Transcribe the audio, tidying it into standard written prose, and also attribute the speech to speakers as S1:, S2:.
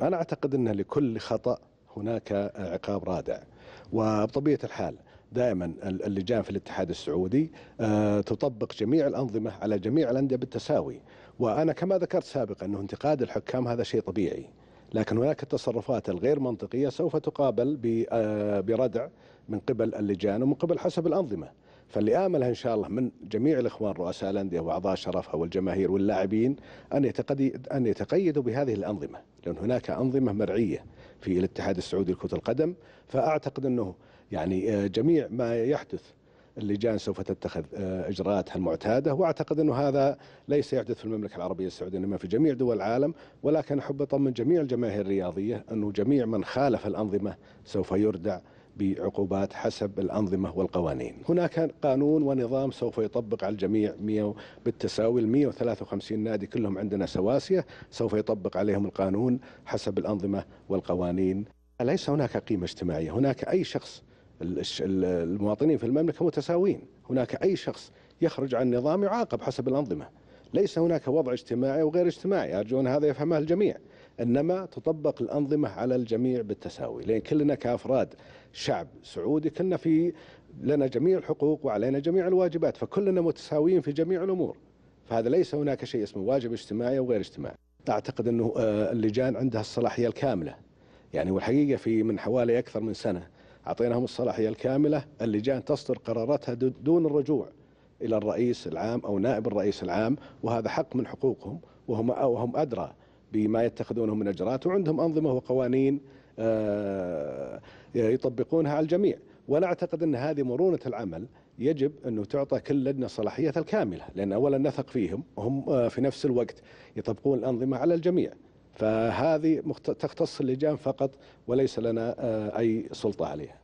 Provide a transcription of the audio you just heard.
S1: أنا أعتقد أن لكل خطأ هناك عقاب رادع، وبطبيعة الحال دائما اللجان في الاتحاد السعودي تطبق جميع الأنظمة على جميع الأندية بالتساوي. وأنا كما ذكرت سابقا أنه انتقاد الحكام هذا شيء طبيعي، لكن هناك التصرفات الغير منطقية سوف تقابل بردع من قبل اللجان ومن قبل حسب الأنظمة. فاللي آمله إن شاء الله من جميع الإخوان رؤساء الأندية وأعضاء شرفها والجماهير واللاعبين أن يتقيدوا بهذه الأنظمة، لأن هناك أنظمة مرعية في الاتحاد السعودي لكرة القدم. فأعتقد أنه يعني جميع ما يحدث اللجان سوف تتخذ إجراءاتها المعتادة، وأعتقد أنه هذا ليس يحدث في المملكة العربية السعودية إنما في جميع دول العالم. ولكن أحب أطمن جميع الجماهير الرياضية أنه جميع من خالف الأنظمة سوف يردع بعقوبات حسب الأنظمة والقوانين. هناك قانون ونظام سوف يطبق على الجميع بالتساوي. ال 153 نادي كلهم عندنا سواسية، سوف يطبق عليهم القانون حسب الأنظمة والقوانين. ليس هناك قيمة اجتماعية، هناك أي شخص، المواطنين في المملكة متساويين، هناك أي شخص يخرج عن النظام يعاقب حسب الأنظمة. ليس هناك وضع اجتماعي وغير اجتماعي، أرجو أن هذا يفهمه الجميع، إنما تطبق الأنظمة على الجميع بالتساوي، لأن كلنا كأفراد شعب سعودي لنا جميع الحقوق وعلينا جميع الواجبات، فكلنا متساويين في جميع الأمور. فهذا ليس هناك شيء اسمه واجب اجتماعي وغير اجتماعي. أعتقد أنه اللجان عندها الصلاحية الكاملة، يعني والحقيقة من حوالي أكثر من سنة أعطيناهم الصلاحية الكاملة. اللجان تصدر قراراتها دون الرجوع إلى الرئيس العام أو نائب الرئيس العام، وهذا حق من حقوقهم، وهم أدرى بما يتخذونه من إجراءات، وعندهم أنظمة وقوانين يطبقونها على الجميع. وأنا أعتقد أن هذه مرونة العمل يجب أنه تعطى كل لجنة صلاحيتها الكاملة، لأن أولا نثق فيهم وهم في نفس الوقت يطبقون الأنظمة على الجميع. فهذه تختص اللجان فقط وليس لنا أي سلطة عليها.